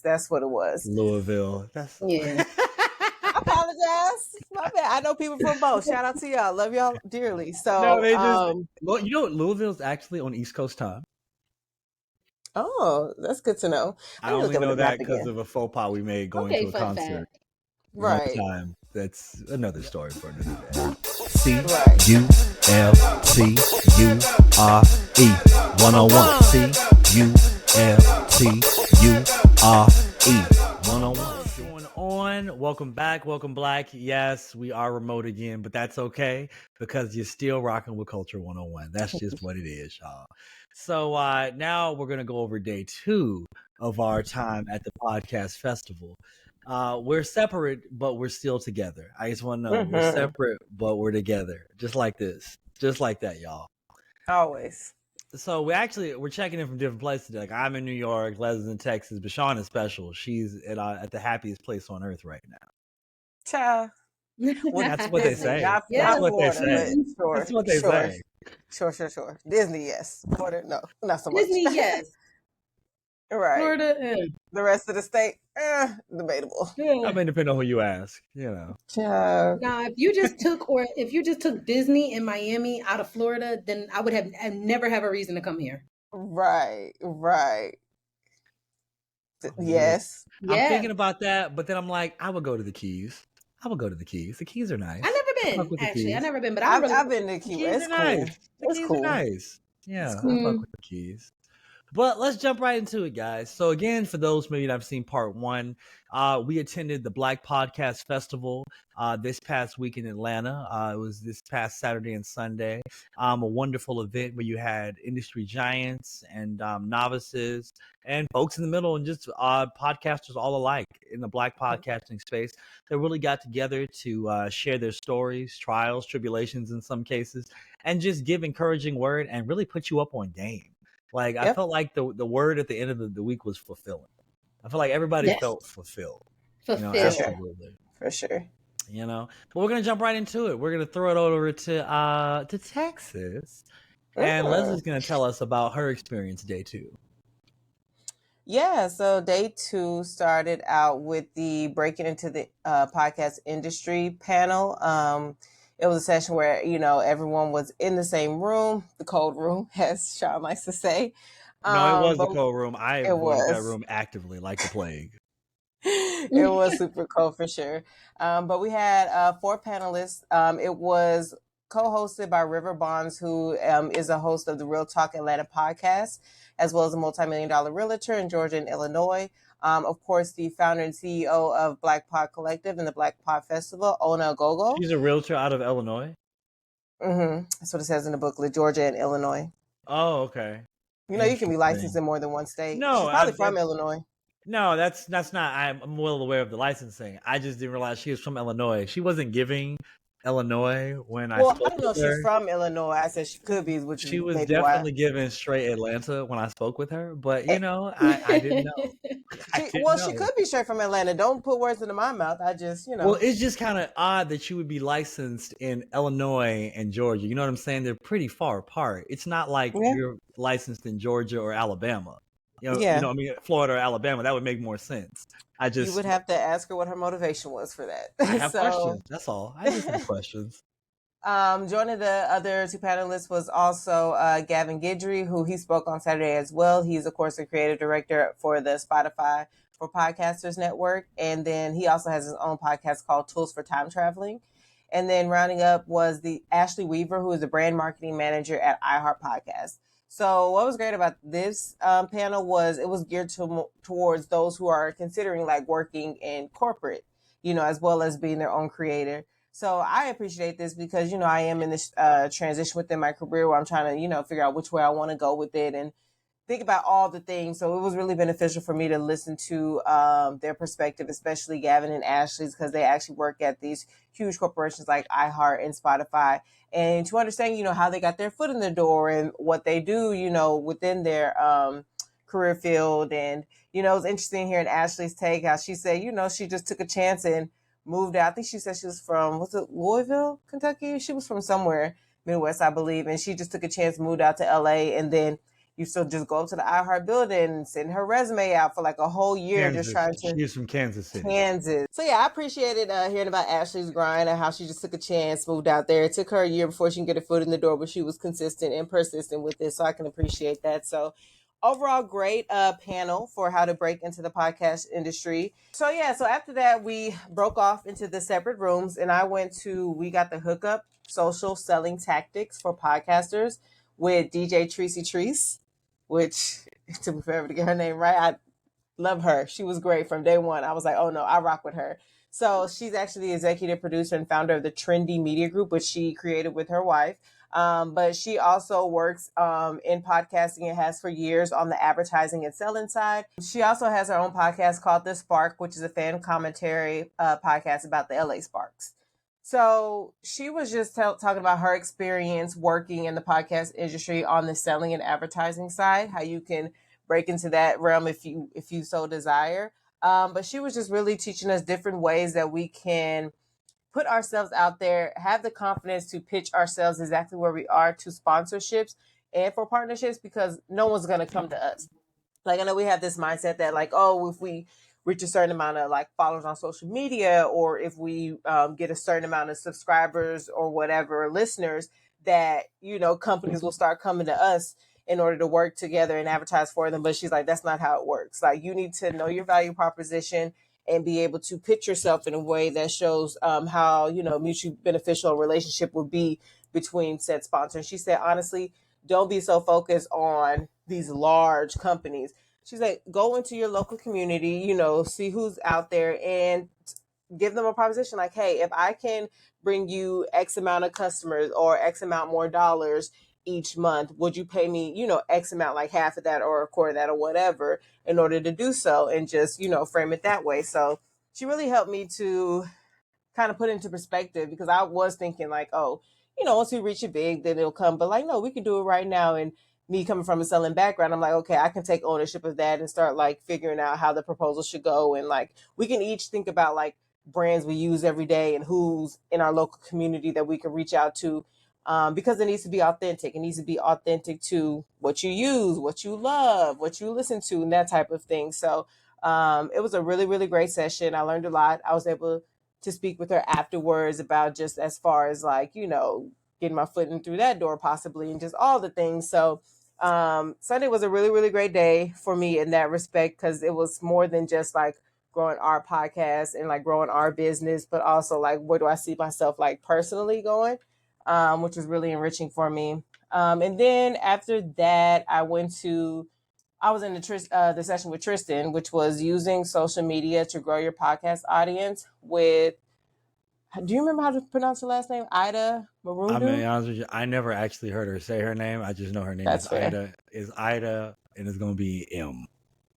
That's what it was. Louisville. That's Yeah. I apologize. My bad. I know people from both. Shout out to y'all. Love y'all dearly. no, So, they just well, you know, Louisville's actually on East Coast time. oh, that's good to know. I Let me look only up know the that map because again. of a faux pas we made going Okay, to a fun concert fact. one Right. time. That's another story for another day. C-U-L-T-U-R-E 101. C-U-L-T-U-R-E 101. What's going on? Welcome back. Welcome, Black. Yes, we are remote again, but that's okay because you're still rocking with Culture 101. That's just what it is, y'all. So now we're going to go over day 2 of our time at the podcast festival. We're separate, but we're still together. I just want to know we're separate, but we're together. Just like this. Just like that, y'all. Always. So we're checking in from different places. Like I'm in New York, Les is in Texas, but Sean is special. She's at the happiest place on earth right now. Ciao. Well, that's what they say. Not That's what they Florida, say. but sure. That's what they say. Sure. Disney, yes. Florida, no, not so much. Disney, yes. Right. Florida, The rest of the state, debatable. I mean, depending on who you ask, you know. Ciao. Now, if you just took Disney and Miami out of Florida, then I would I'd never have a reason to come here. Right. Yes. I'm thinking about that, but then I'm like, I would go to the Keys. The Keys are nice. I've never been, actually. I've never been, but I've been to Keys. The Keys are nice. The Keys are nice. Yeah, I fuck with the Keys. But let's jump right into it, guys. So again, for those maybe that have seen part 1, we attended the Blk Podcast Festival this past week in Atlanta. It was this past Saturday and Sunday. A wonderful event where you had industry giants and novices and folks in the middle and just podcasters all alike in the Black podcasting space that really got together to share their stories, trials, tribulations in some cases, and just give encouraging word and really put you up on game. Like, I felt like the word at the end of the week was fulfilling. I feel like everybody felt fulfilled. Absolutely. For sure. You know, but we're going to jump right into it. We're going to throw it over to Texas. And Leslie's going to tell us about her experience day 2. Yeah, so day 2 started out with the Breaking Into the Podcast Industry panel. It was a session where, everyone was in the same room, the cold room, as Sean likes to say. No, it was the cold room. I avoided that room actively like the plague. It was super cold for sure. But we had 4 panelists. It was co-hosted by River Bonds, who is a host of the Real Talk Atlanta podcast, as well as a multi-million-dollar realtor in Georgia and Illinois. Of course, the founder and CEO of Blk Pod Collective and the Blk Pod Festival, Ona Gogo. She's a realtor out of Illinois? That's what it says in the booklet, Georgia and Illinois. Oh, okay. You can be licensed in more than one state. No, she's probably from Illinois. No, that's not. I'm well aware of the licensing. I just didn't realize she was from Illinois. She wasn't giving Illinois when I spoke I don't know if she's from Illinois. I said she could be, which she was definitely giving straight Atlanta when I spoke with her. But I didn't know. She could be straight from Atlanta. Don't put words into my mouth. I just, Well, it's just kind of odd that you would be licensed in Illinois and Georgia. You know what I'm saying? They're pretty far apart. It's not like you're licensed in Georgia or Alabama. Florida or Alabama. That would make more sense. You would have to ask her what her motivation was for that. I have questions. That's all. I just have questions. Joining the other 2 panelists was also Gavin Guidry, who he spoke on Saturday as well. He's, of course, the creative director for the Spotify for Podcasters Network. And then he also has his own podcast called Tools for Time Traveling. And then rounding up was the Ashley Weaver, who is the brand marketing manager at iHeart Podcast. So what was great about this panel was it was geared towards those who are considering like working in corporate, as well as being their own creator. So I appreciate this because, I am in this transition within my career where I'm trying to, figure out which way I want to go with it and think about all the things. So it was really beneficial for me to listen to their perspective, especially Gavin and Ashley's, because they actually work at these huge corporations like iHeart and Spotify, and to understand, how they got their foot in the door and what they do, within their career field. And, it was interesting hearing Ashley's take, how she said, she just took a chance and moved out. I think she said she was from, Louisville, Kentucky? She was from somewhere Midwest, I believe. And she just took a chance, moved out to LA, and then used to just go up to the iHeart building and send her resume out for like a whole year, just trying to. She's from Kansas City. So yeah, I appreciated hearing about Ashley's grind and how she just took a chance, moved out there. It took her a year before she can get her foot in the door, but she was consistent and persistent with it. So I can appreciate that. So overall, great panel for how to break into the podcast industry. So yeah, so after that, we broke off into the separate rooms, and we got the hookup social selling tactics for podcasters with DJ Tracy Treese, which it took me forever to get her name right. I love her. She was great from day one. I was like, oh no, I rock with her. So she's actually the executive producer and founder of the Trendy Media Group, which she created with her wife. But she also works in podcasting and has for years on the advertising and selling side. She also has her own podcast called The Spark, which is a fan commentary podcast about the LA Sparks. So she was just talking about her experience working in the podcast industry on the selling and advertising side, how you can break into that realm if you so desire. But she was just really teaching us different ways that we can put ourselves out there, have the confidence to pitch ourselves exactly where we are to sponsorships and for partnerships, because no one's going to come to us. Like, I know we have this mindset that like, oh, if we reach a certain amount of like followers on social media, or if we get a certain amount of subscribers or whatever listeners, that, you know, companies will start coming to us in order to work together and advertise for them. But she's like, that's not how it works. Like, you need to know your value proposition and be able to pitch yourself in a way that shows how, you know, mutually beneficial a relationship would be between said sponsor. And she said, honestly, don't be so focused on these large companies. She's like, go into your local community, you know, see who's out there and give them a proposition like, hey, if I can bring you X amount of customers or X amount more dollars each month, would you pay me, you know, X amount, like half of that or a quarter of that or whatever, in order to do so, and just, you know, frame it that way. So she really helped me to kind of put into perspective, because I was thinking like, oh, you know, once we reach it big, then it'll come. But like, no, we can do it right now. And me coming from a selling background, I'm like, okay, I can take ownership of that and start like figuring out how the proposal should go. And like, we can each think about like brands we use every day and who's in our local community that we can reach out to. Because it needs to be authentic. It needs to be authentic to what you use, what you love, what you listen to, and that type of thing. So it was a really, really great session. I learned a lot. I was able to speak with her afterwards about just as far as like, you know, getting my foot in through that door possibly, and just all the things. So Sunday was a really, really great day for me in that respect, because it was more than just like growing our podcast and like growing our business, but also like, where do I see myself like personally going? Which was really enriching for me. And then after that, I was in the session with Tristan, which was using social media to grow your podcast audience with, do you remember how to pronounce her last name? Ida Marundu? I'm gonna be honest with you, I never actually heard her say her name. I just know her name That's is fair. Ida, and it's gonna be M.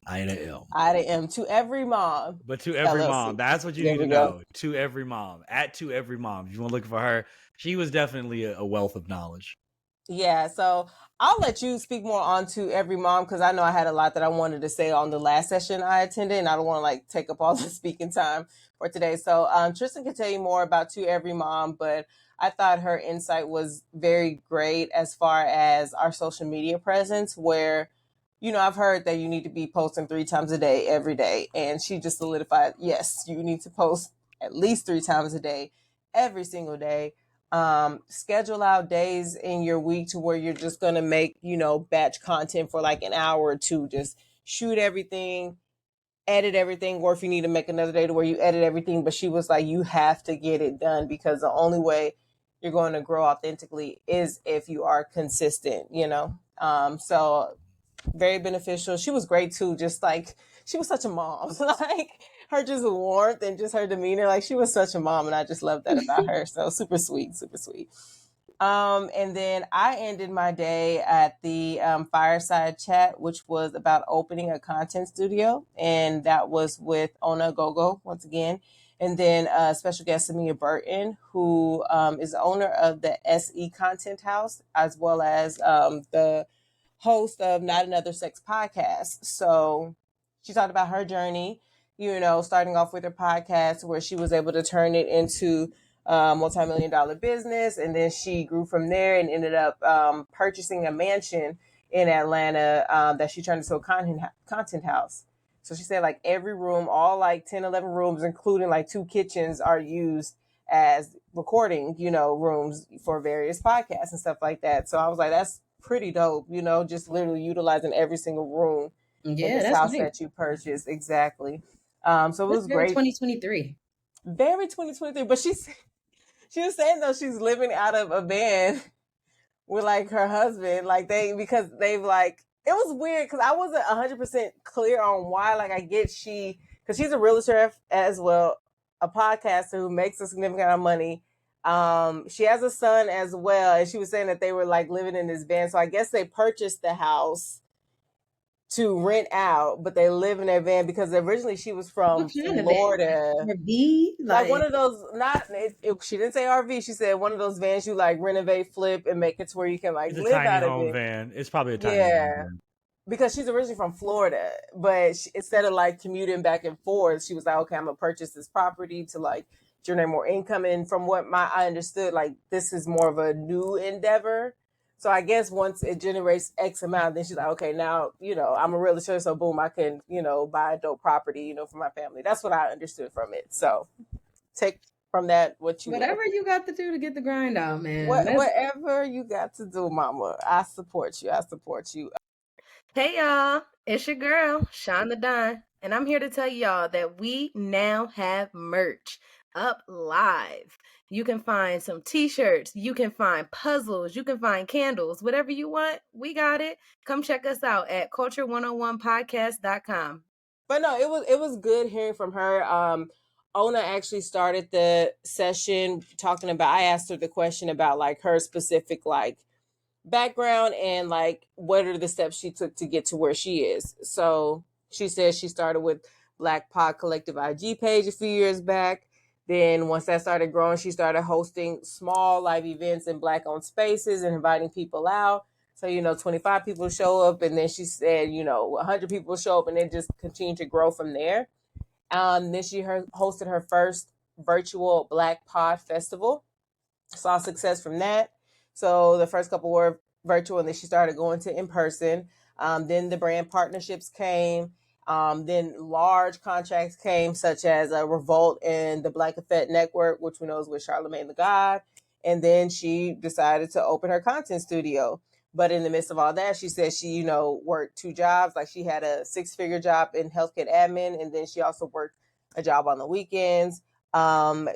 Ida M. Ida M. To every mom. But to every LLC. mom, that's what you There need we to go. know. To every mom, to every mom. If you want to look for her, she was definitely a wealth of knowledge. Yeah, so I'll let you speak more on to every mom, because I know I had a lot that I wanted to say on the last session I attended, and I don't want to like take up all the speaking time for today. So Tristan can tell you more about To Every Mom, but I thought her insight was very great as far as our social media presence, where, you know, I've heard that you need to be posting 3 times a day, every day. And she just solidified, yes, you need to post at least 3 times a day, every single day. Schedule out days in your week to where you're just going to make, you know, batch content for like an hour or two, just shoot everything, edit everything, or if you need to make another day to where you edit everything. But she was like, you have to get it done, because the only way you're going to grow authentically is if you are consistent, you know? So very beneficial. She was great too. Just like, she was such a mom, like her just warmth and just her demeanor. Like, she was such a mom, and I just love that about her. So super sweet, super sweet. And then I ended my day at the fireside chat, which was about opening a content studio. And that was with Ona Gogo once again. And then special guest Samia Burton, who is the owner of the SE Content House, as well as the host of Not Another Sex podcast. So she talked about her journey, you know, starting off with her podcast, where she was able to turn it into multi-million-dollar business, and then she grew from there and ended up purchasing a mansion in Atlanta that she turned into a content house. So she said like every room, all like 10, 11 rooms, including like 2 kitchens, are used as recording, rooms for various podcasts and stuff like that. So I was like, that's pretty dope, just literally utilizing every single room in this house that you purchased. Exactly. So it was great. 2023. Very 2023. But she was saying though she's living out of a van with like her husband, like because they've like, it was weird because I wasn't 100% clear on why. Like I get because she's a realtor as well, a podcaster who makes a significant amount of money. She has a son as well, and she was saying that they were like living in this van. So I guess they purchased the house to rent out, but they live in their van because originally she was from Florida. RV? Like one of those, she didn't say RV. She said one of those vans you like renovate, flip, and make it to where you can like live out of it. It's a tiny home van. It's probably a tiny home van. Because she's originally from Florida, but instead of like commuting back and forth, she was like, okay, I'm gonna purchase this property to like generate more income. And from what I understood, like this is more of a new endeavor. So I guess once it generates X amount, then she's like, okay, now, I'm a realtor, so boom, I can, buy a dope property, for my family. That's what I understood from it. So take from that whatever you got to do to get the grind out, man. Whatever you got to do, mama. I support you. Hey y'all, it's your girl, Shonda Dunn, and I'm here to tell y'all that we now have merch up live. You can find some t-shirts, you can find puzzles, you can find candles, whatever you want, we got it. Come check us out at culture101podcast.com. But no, it was good hearing from her. Ona actually started the session talking about, I asked her the question about like her specific like background and like what are the steps she took to get to where she is. So she says she started with Blk Pod Collective IG page a few years back. Then once that started growing, she started hosting small live events in Black owned spaces and inviting people out. So, 25 people show up, and then she said, 100 people show up, and then just continue to grow from there. Then she hosted her first virtual Blk Pod Festival. Saw success from that. So the first couple were virtual, and then she started going to in person. Then the brand partnerships came. Then large contracts came, such as Revolt and the Black Effect Network, which we know is with Charlamagne the God. And then she decided to open her content studio. But in the midst of all that, she said she, worked 2 jobs. Like she had a 6-figure job in healthcare admin, and then she also worked a job on the weekends.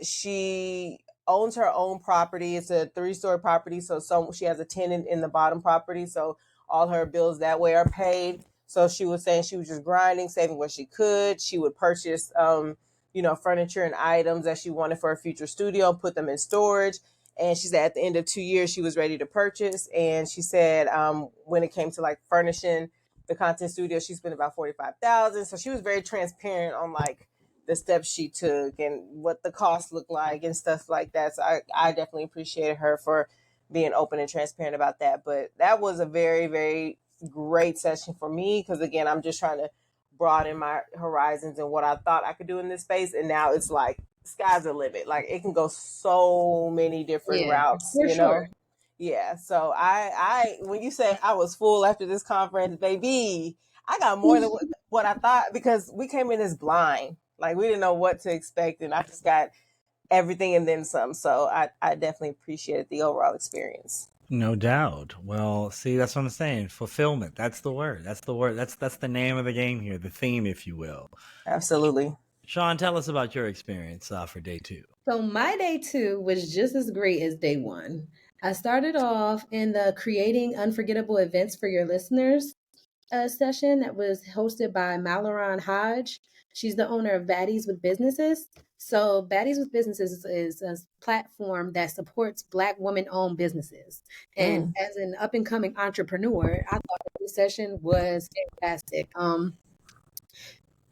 She owns her own property. It's a 3-story property. So she has a tenant in the bottom property. So all her bills that way are paid. So she was saying she was just grinding, saving what she could. She would purchase, furniture and items that she wanted for her future studio, put them in storage. And she said at the end of 2 years, she was ready to purchase. And she said when it came to like furnishing the content studio, she spent about $45,000. So she was very transparent on like the steps she took and what the cost looked like and stuff like that. So I definitely appreciated her for being open and transparent about that. But that was a very, very great session for me because, again, I'm just trying to broaden my horizons and what I thought I could do in this space. And now it's like sky's the limit. Like it can go so many different routes, for sure. Yeah. So I when you say I was full after this conference, baby, I got more than what I thought because we came in as blind. Like we didn't know what to expect, and I just got everything and then some. So I definitely appreciated the overall experience. No doubt. Well, see, that's what I'm saying. Fulfillment. That's the word. That's the word. That's the name of the game here, the theme, if you will. Absolutely. Sean, tell us about your experience for day 2. So my day 2 was just as great as day 1. I started off in the Creating Unforgettable Events for Your Listeners session that was hosted by Malaron Hodge. She's the owner of Baddies with Businesses. So Baddies with Businesses is a platform that supports Black women-owned businesses. And as an up-and-coming entrepreneur, I thought this session was fantastic.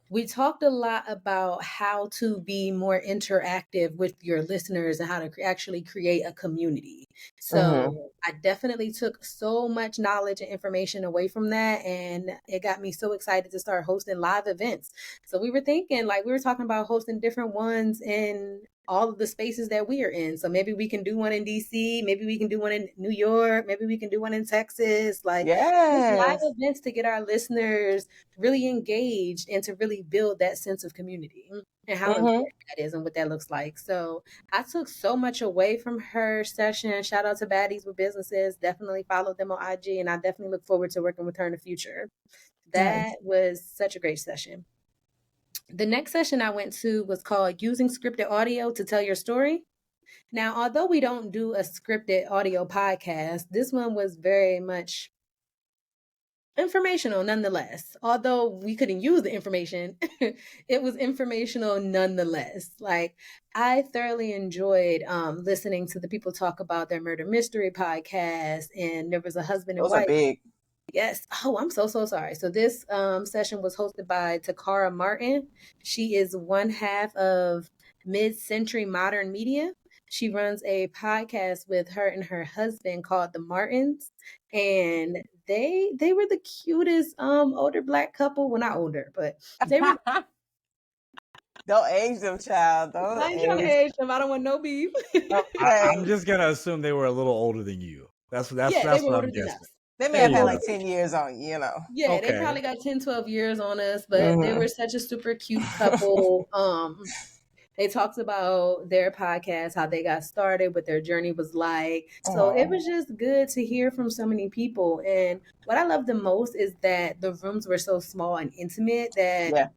We talked a lot about how to be more interactive with your listeners and how to actually create a community. So I definitely took so much knowledge and information away from that. And it got me so excited to start hosting live events. So we were thinking, like, we were talking about hosting different ones in all of the spaces that we are in. So maybe we can do one in DC, maybe we can do one in New York, maybe we can do one in Texas, like live events to get our listeners really engaged and to really build that sense of community and how important that is and what that looks like. So I took so much away from her session. Shout out to Baddies with Businesses. Definitely follow them on IG, and I definitely look forward to working with her in the future. That was such a great session. The next session I went to was called Using Scripted Audio to Tell Your Story. Now, although we don't do a scripted audio podcast, this one was very much informational nonetheless. Although we couldn't use the information, it was informational nonetheless. Like, I thoroughly enjoyed listening to the people talk about their murder mystery podcast, and there was a husband and wife. Those are big. Yes. Oh, I'm so sorry. So this session was hosted by Takara Martin. She is one half of Mid-Century Modern Media. She runs a podcast with her and her husband called The Martins, and they were the cutest older Black couple. Well, not older, but they were. Don't age them, child. Don't age them. I don't want no beef. I'm just gonna assume they were a little older than you. That's what I'm guessing. They may have had like 10 years on, you know. Yeah, they probably got 10, 12 years on us, but they were such a super cute couple. They talked about their podcast, how they got started, what their journey was like. So it was just good to hear from so many people. And what I love the most is that the rooms were so small and intimate that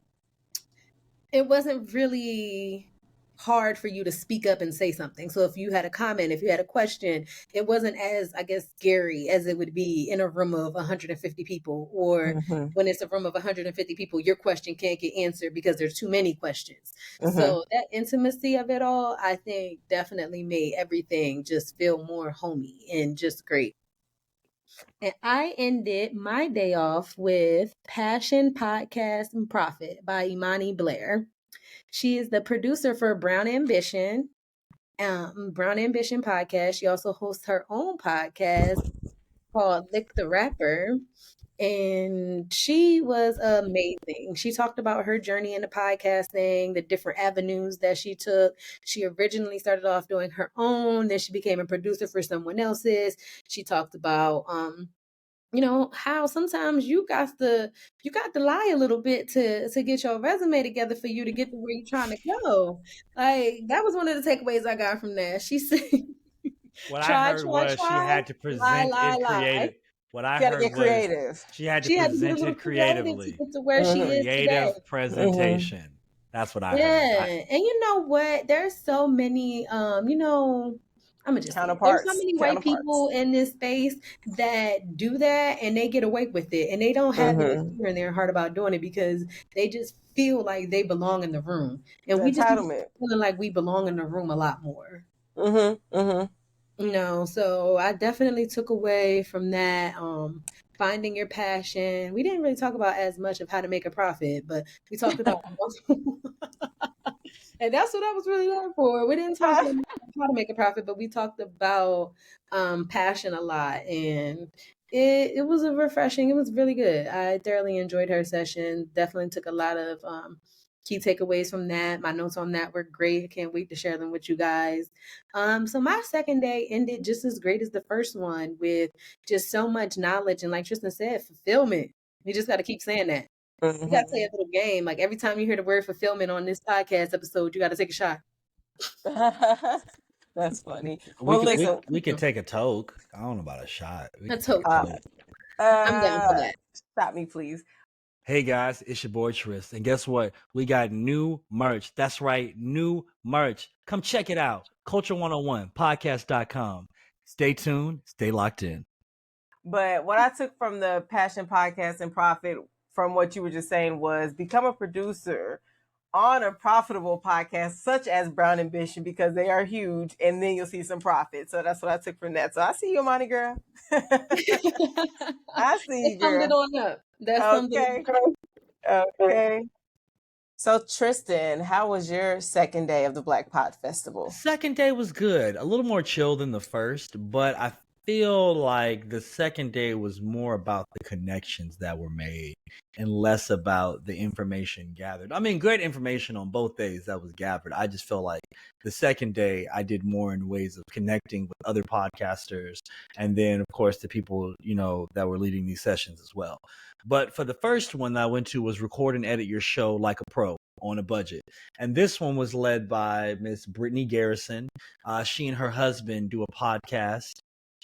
it wasn't really hard for you to speak up and say something. So if you had a comment, if you had a question, it wasn't as, I guess, scary as it would be in a room of 150 people, or when it's a room of 150 people, your question can't get answered because there's too many questions. So that intimacy of it all, I think definitely made everything just feel more homey and just great. And I ended my day off with Passion, Podcast, and Profit by Imani Blair. She is the producer for Brown Ambition podcast. She also hosts her own podcast called Lick the Rapper. And she was amazing. She talked about her journey into podcasting, the different avenues that she took. She originally started off doing her own, then she became a producer for someone else's. She talked about you know, how sometimes you got to lie a little bit to get your resume together for you to get to where you're trying to go. Like, that was one of the takeaways I got from that. She said, what I heard was she had to present it creative. What I heard was she had to present it creatively. To get to where she is today. Creative presentation. That's what I heard. Yeah, and you know what? There's so many, you know, I'm gonna just counterparts. There's so many white people in this space that do that and they get away with it, and they don't have any fear in their heart about doing it because they just feel like they belong in the room, and we just feeling like we belong in the room a lot more. You know, so I definitely took away from that. Finding your passion. We didn't really talk about as much of how to make a profit, but we talked about and that's what I was really there for. We didn't talk about how to make a profit, but we talked about passion a lot, and it was refreshing. It was really good. I thoroughly enjoyed her session. Definitely took a lot of key takeaways from that. My notes on that were great. I can't wait to share them with you guys. So my second day ended just as great as the first one, with just so much knowledge and, like Tristan said, fulfillment. We just got to keep saying that. You got to play a little game. Like, every time you hear the word fulfillment on this podcast episode, you got to take a shot. That's funny. We could take a toke. I don't know about a shot. A toke. I'm down for that. Stop me, please. Hey guys, it's your boy Tris, and guess what? We got new merch. That's right, new merch. Come check it out. Culture101podcast.com. Stay tuned. Stay locked in. But what I took from the Passion Podcast and Profit, from what you were just saying, was become a producer on a profitable podcast such as Brown Ambition, because they are huge, and then you'll see some profit. So that's what I took from that. So I see you, Monty girl. I see you, girl. Summed it on up. That's okay. Okay. So Tristan, how was your second day of the Blk Pod Festival? Second day was good. A little more chill than the first, but I feel like the second day was more about the connections that were made and less about the information gathered. I mean, great information on both days that was gathered. I just feel like the second day I did more in ways of connecting with other podcasters and then, of course, the people, that were leading these sessions as well. But for the first one that I went to was record and edit your show like a pro on a budget. And this one was led by Miss Brittany Garrison. She and her husband do a podcast.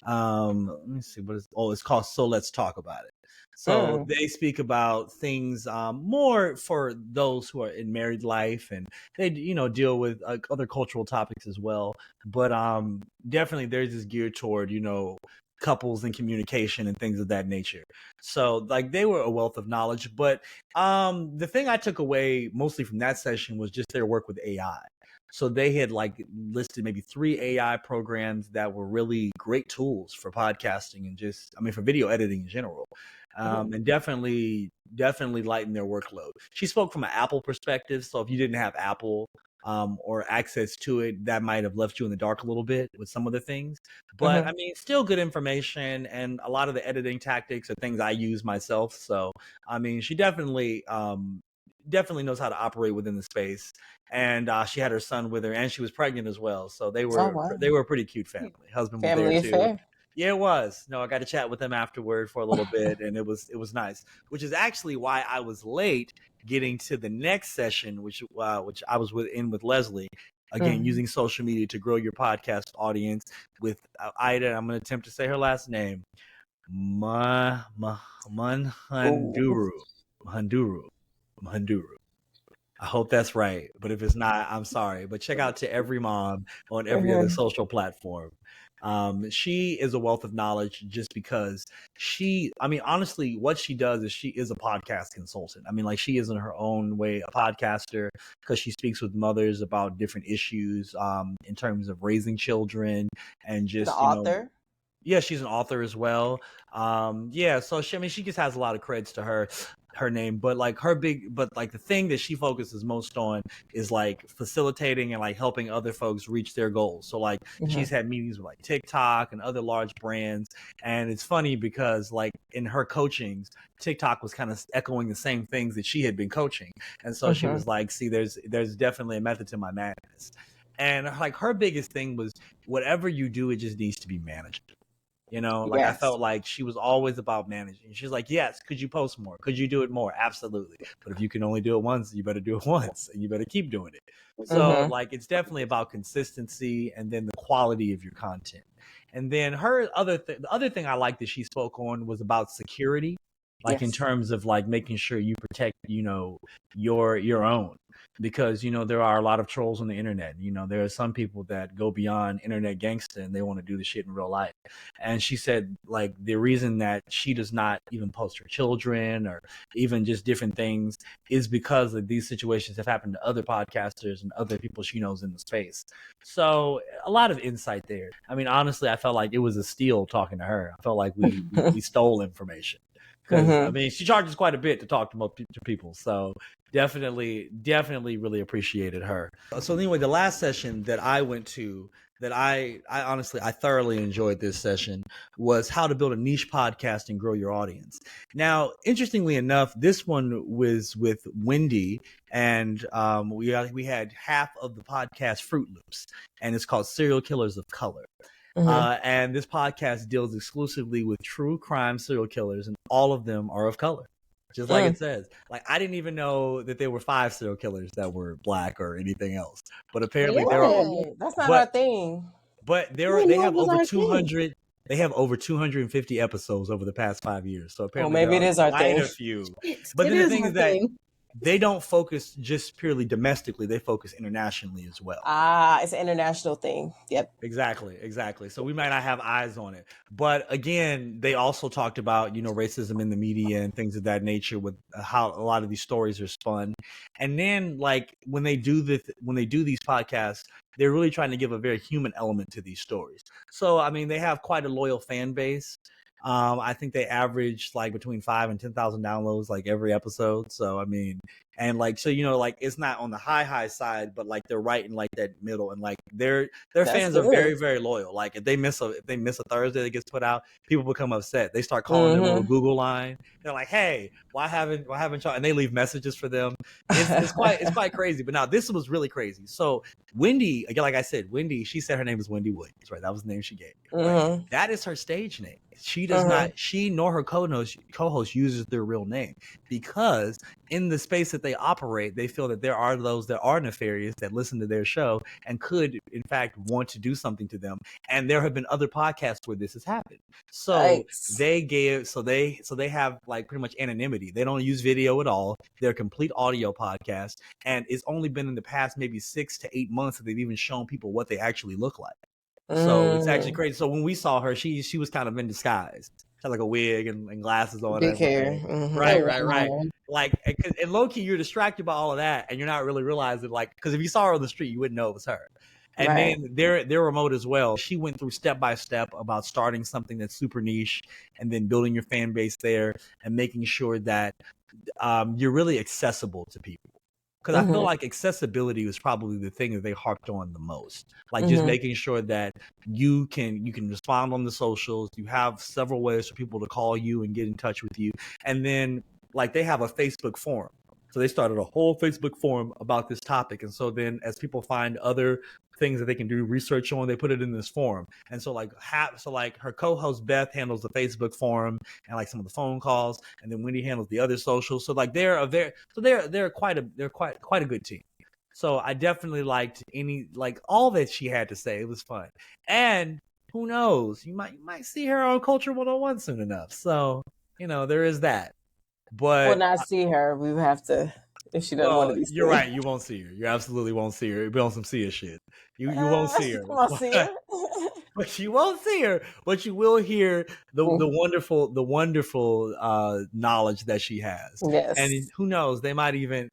Let me see it's called So Let's Talk About It. So they speak about things more for those who are in married life, and they deal with other cultural topics as well. But definitely theirs is geared toward couples and communication and things of that nature. So like they were a wealth of knowledge. But the thing I took away mostly from that session was just their work with AI. So they had listed maybe 3 AI programs that were really great tools for podcasting and for video editing in general. And definitely lighten their workload. She spoke from an Apple perspective. So if you didn't have Apple or access to it, that might have left you in the dark a little bit with some of the things. But I mean, still good information, and a lot of the editing tactics are things I use myself. So I mean, she definitely knows how to operate within the space. And she had her son with her, and she was pregnant as well. So they were a pretty cute family. Husband was there too. Affair. Yeah, it was. No, I got to chat with them afterward for a little bit, and it was nice. Which is actually why I was late getting to the next session, which I was with Leslie. Again, using social media to grow your podcast audience with Ida. I'm going to attempt to say her last name, Mhanduru. I hope that's right, but if it's not, I'm sorry. But check out To Every Mom on every other social platform. She is a wealth of knowledge just because honestly, what she does is she is a podcast consultant. I mean, like she is in her own way a podcaster because she speaks with mothers about different issues in terms of raising children and just, the author. Yeah, she's an author as well. So she just has a lot of creds to her name, but the thing that she focuses most on is like facilitating and like helping other folks reach their goals. So like she's had meetings with like TikTok and other large brands, and it's funny because like in her coachings, TikTok was kind of echoing the same things that she had been coaching, and so she was like, see, there's definitely a method to my madness. And like her biggest thing was whatever you do, it just needs to be managed. I felt like she was always about managing. She's like, yes, could you post more? Could you do it more? Absolutely. But if you can only do it once, you better do it once and you better keep doing it. So like, it's definitely about consistency and then the quality of your content. And then the other thing I liked that she spoke on was about security, like in terms of like making sure you protect, your own. Because there are a lot of trolls on the internet. There are some people that go beyond internet gangster and they want to do the shit in real life. And she said like the reason that she does not even post her children or even just different things is because of these situations have happened to other podcasters and other people she knows in the space. So a lot of insight there. I mean, honestly, I felt like it was a steal talking to her. I felt like we stole information. Because I mean, she charges quite a bit to talk to people, so definitely really appreciated her. So anyway, the last session that I went to, that I honestly thoroughly enjoyed this session, was how to build a niche podcast and grow your audience. Now, interestingly enough, this one was with Wendy, and we had half of the podcast Fruit Loops, and it's called Serial Killers of Color. And this podcast deals exclusively with true crime serial killers, and all of them are of color, just like it says. Like, I didn't even know that there were 5 serial killers that were Black or anything else, but apparently there are. That's not our thing. But they have over 200. They have over 250 episodes over the past 5 years. So apparently, maybe it is our thing. A few. But then the thing is that they don't focus just purely domestically. They focus internationally as well. It's an international thing. Yep. Exactly. So we might not have eyes on it. But again, they also talked about, racism in the media and things of that nature, with how a lot of these stories are spun. And then like when they do these podcasts, they're really trying to give a very human element to these stories. So, I mean, they have quite a loyal fan base. I think they average like between 5,000 and 10,000 downloads like every episode. So I mean, And like, so, you know, like it's not on the high side, but like they're right in like that middle, and like their fans are very, very loyal. Like if they miss a Thursday that gets put out, people become upset. They start calling their little Google line. They're like, hey, why haven't y'all? And they leave messages for them. It's quite crazy. But now this was really crazy. So Wendy, again, like I said, Wendy, she said her name is Wendy Williams, right? That was the name she gave. Right? That is her stage name. She does not, she nor her co-host uses their real name, because in the space that they operate, they feel that there are those that are nefarious that listen to their show and could, in fact, want to do something to them. And there have been other podcasts where this has happened. So they have like pretty much anonymity. They don't use video at all. They're a complete audio podcast. And it's only been in the past maybe 6 to 8 months that they've even shown people what they actually look like. So it's actually crazy. So when we saw her, she was kind of in disguise. She had like a wig and glasses on. Big hair. Right. Like, and low key, you're distracted by all of that, and you're not really realizing, like, because if you saw her on the street, you wouldn't know it was her. And then they're remote as well. She went through step by step about starting something that's super niche, and then building your fan base there, and making sure that you're really accessible to people. Because I feel like accessibility was probably the thing that they harped on the most. Like just making sure that you can respond on the socials. You have several ways for people to call you and get in touch with you. And then like they have a Facebook forum. So they started a whole Facebook forum about this topic. And so then as people find other things that they can do research on, they put it in this forum. And so like her co-host Beth handles the Facebook forum and like some of the phone calls, and then Wendy handles the other socials. So like they're quite a good team. So I definitely liked all that she had to say. It was fun. And who knows, you might see her on Culture 101 soon enough. So, you know, there is that. But we'll not see her. We would have to, if she doesn't want to be seen. You're right. You won't see her. You absolutely won't see her. It'll be on some Sia shit. You won't see her. But you won't see her. But you will hear the wonderful knowledge that she has. Yes. And who knows? They might even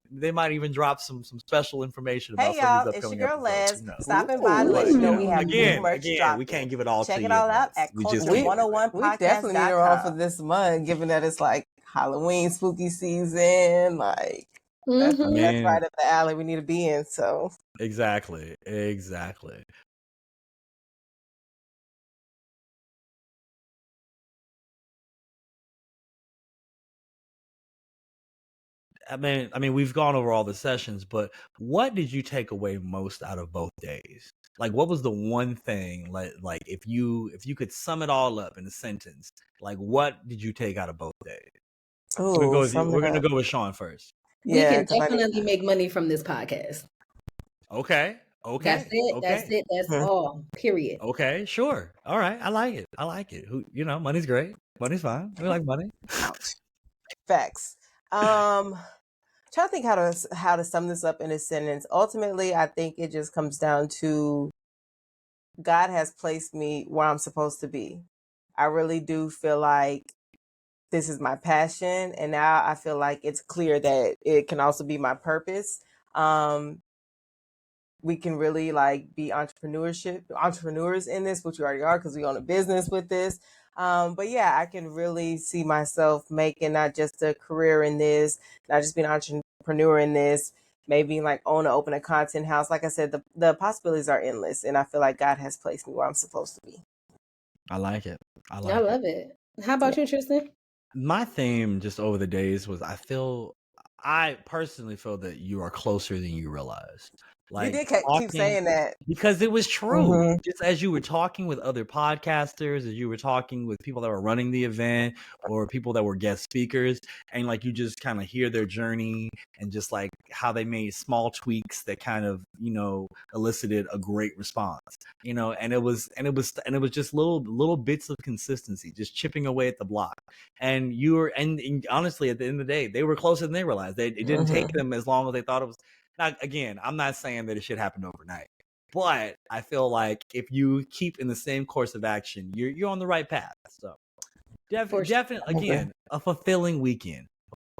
drop some special information about some of these upcoming episodes. It's your Liz. Stopping by to let you know we have new merch dropping. We can't give it all to you. Check it all out at Culture 101 Podcast. We definitely need her on for this month, given that it's like Halloween, spooky season, like that's right up the alley we need to be in. So exactly. I mean, we've gone over all the sessions, but what did you take away most out of both days? Like, what was the one thing, like if you could sum it all up in a sentence, like what did you take out of both days? We're gonna go with Sean first. We can definitely make money from this podcast. Okay. That's it. That's all. Period. Okay, sure. All right. I like it. Money's great. Money's fine. We like money. Facts. Trying to think how to sum this up in a sentence. Ultimately, I think it just comes down to God has placed me where I'm supposed to be. I really do feel like this is my passion, and now I feel like it's clear that it can also be my purpose. We can really like be entrepreneurs in this, which we already are because we own a business with this. But yeah, I can really see myself making not just a career in this, not just being an entrepreneur in this, maybe like open a content house. Like I said, the possibilities are endless, and I feel like God has placed me where I'm supposed to be. I like it. I love it. How about you, Tristan? My theme just over the days was I personally feel that you are closer than you realize. Like, you did keep saying that. Because it was true. Just as you were talking with other podcasters, as you were talking with people that were running the event or people that were guest speakers, and like you just kind of hear their journey and just like how they made small tweaks that kind of, elicited a great response. And it was just little bits of consistency, just chipping away at the block. And and honestly, at the end of the day, they were closer than they realized. It didn't take them as long as they thought it was. Now, again, I'm not saying that it should happen overnight, but I feel like if you keep in the same course of action, you're on the right path. So definitely, again, a fulfilling weekend.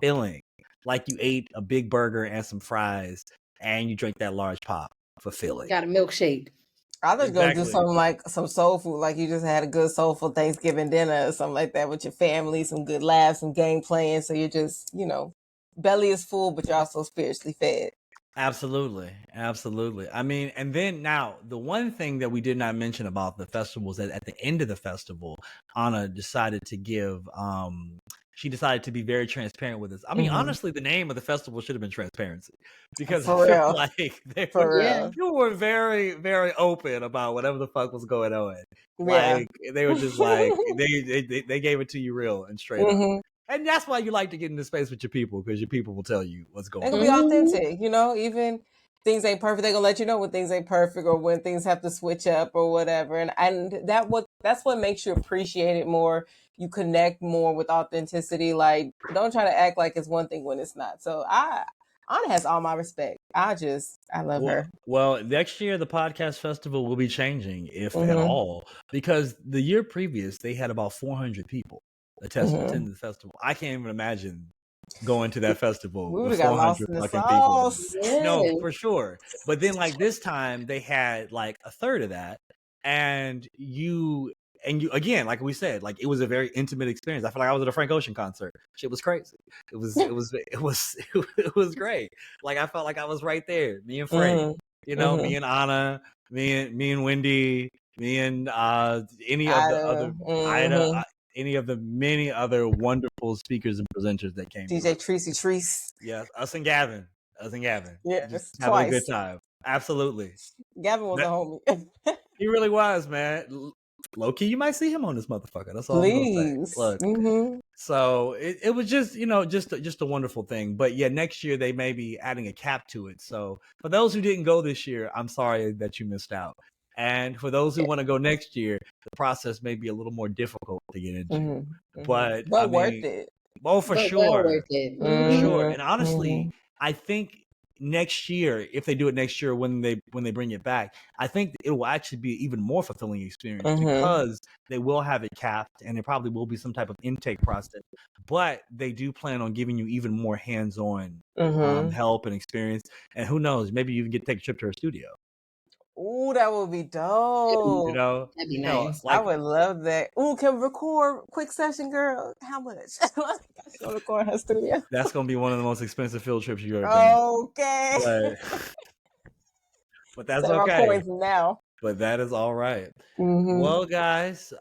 Fulfilling. Like you ate a big burger and some fries and you drank that large pop. Fulfilling. Got a milkshake. I was going to do something like some soul food, like you just had a good soulful Thanksgiving dinner or something like that with your family, some good laughs, some game playing. So you're just, belly is full, but you're also spiritually fed. Absolutely. I mean, and then now the one thing that we did not mention about the festival is that at the end of the festival, Anna decided to give she decided to be very transparent with us. I mean, honestly, the name of the festival should have been Transparency, because For I feel real. like people were very, very open about whatever the fuck was going on. Like they were just like they gave it to you real and straight up. And that's why you like to get into space with your people, because your people will tell you what's going on. They can be authentic, you know, even things ain't perfect. They're going to let you know when things ain't perfect or when things have to switch up or whatever. And that's what makes you appreciate it more. You connect more with authenticity. Like, don't try to act like it's one thing when it's not. So Anna has all my respect. I love her. Well, next year the podcast festival will be changing, if at all, because the year previous they had about 400 people attend the festival. I can't even imagine going to that festival with 400 fucking people. No, for sure. But then like this time they had like a third of that, and you again, like we said, like it was a very intimate experience. I feel like I was at a Frank Ocean concert. Shit was crazy. It was great. Like I felt like I was right there. Me and Frank, you know, me and Anna, me and Wendy, me and any of the other Ida, any of the many other wonderful speakers and presenters that came. DJ Treese. Yes, us and Gavin. Yeah, just having a good time. Absolutely. Gavin was a homie. He really was, man. Low key, you might see him on this motherfucker. That's all I'm gonna say. Look, so it was just, you know, just a wonderful thing. But yeah, next year they may be adding a cap to it. So for those who didn't go this year, I'm sorry that you missed out. And for those who want to go next year, the process may be a little more difficult to get into. But I mean, worth it. Oh, for sure. Worth it. For sure. And honestly, I think next year, if they do it next year when they bring it back, I think it will actually be an even more fulfilling experience, because they will have it capped and there probably will be some type of intake process. But they do plan on giving you even more hands-on help and experience. And who knows, maybe you even get to take a trip to her studio. Ooh, that would be dope. You know, that'd be nice. I would love that. Ooh, can we record quick session, girl? How much? She'll record her studio. That's gonna be one of the most expensive field trips you've ever been. Okay. But that's so okay. Now. But that is all right. Well, guys,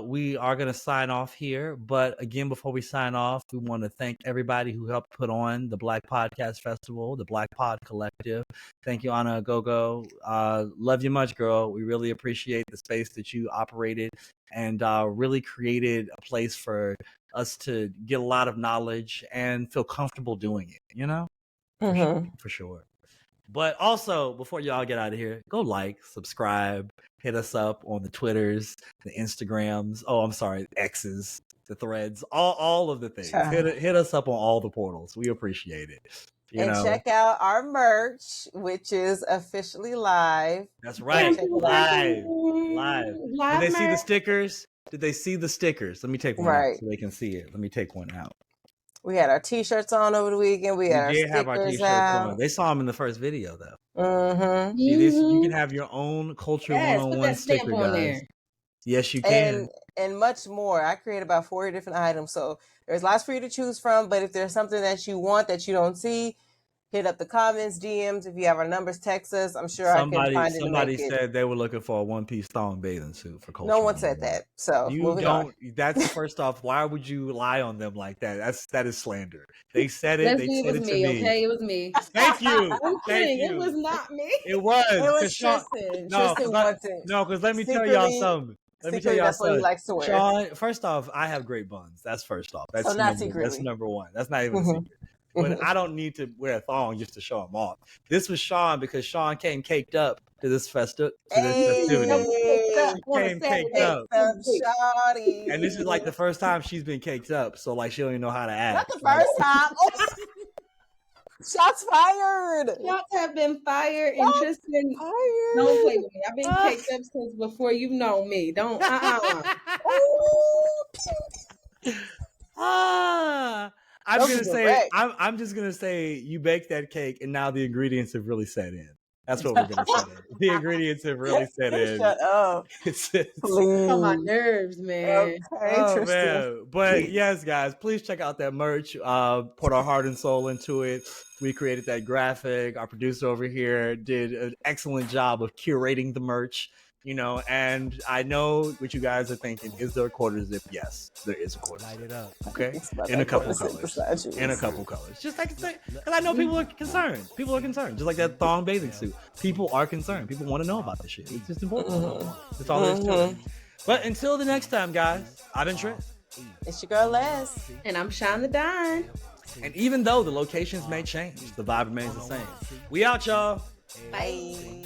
we are going to sign off here. But again, before we sign off, we want to thank everybody who helped put on the Black Podcast Festival, the Black Pod Collective. Thank you, Anna Gogo. Love you much, girl. We really appreciate the space that you operated and really created a place for us to get a lot of knowledge and feel comfortable doing it, you know? For sure. But also, before y'all get out of here, go like, subscribe, hit us up on the Twitters, the Instagrams. Oh, I'm sorry, X's, the Threads, all of the things. Hit us up on all the portals. We appreciate it. You know? Check out our merch, which is officially live. That's right, live. Did they see the stickers? Let me take one out so they can see it. Let me take one out. We had our T-shirts on over the weekend. We did have our T-shirts on. They saw them in the first video, though. See, you can have your own Culture 101 sticker, guys. There. Yes, you can. And much more. I created about 40 different items. So there's lots for you to choose from. But if there's something that you want that you don't see, hit up the comments, DMs. If you have our numbers, text us. I'm sure I can find it. Somebody said they were looking for a one-piece thong bathing suit for Culture. No one said that. So you don't. That's first off. Why would you lie on them like that? that is slander. They said it. They said it to me. Okay, it was me. Thank you. Thank you. It was not me. It was. It was Tristan. No, because let me tell y'all something. Let me tell y'all that's something. What he likes to wear. Sean, first off, I have great buns. That's first off. That's number one. That's not even a secret. But I don't need to wear a thong just to show them off. This was Sean because Sean came caked up to this festivity. Came caked up. And this is like the first time she's been caked up. So like she don't even know how to act. Not the first time. Shots fired. Shots have been fired. And Tristan, don't play with me. I've been caked up since before you've known me. Don't. I'm just gonna say you baked that cake and now the ingredients have really set in. That's what we're gonna say. The ingredients have really set in. Shut up. Please. On my nerves, man. Okay, Tristan. Man. But yes, guys, please check out that merch. Put our heart and soul into it. We created that graphic. Our producer over here did an excellent job of curating the merch. And I know what you guys are thinking. Is there a quarter zip? Yes, there is a quarter zip. Light it up. Okay? In a couple colors. In a couple colors. Just like I say, because I know people are concerned. People are concerned. Just like that thong bathing suit. People are concerned. People want to know about this shit. It's just important. That's all there is to it. But until the next time, guys, I've been Trent. It's your girl Les. And I'm Sean the Don. And even though the locations may change, the vibe remains the same. We out, y'all. Bye.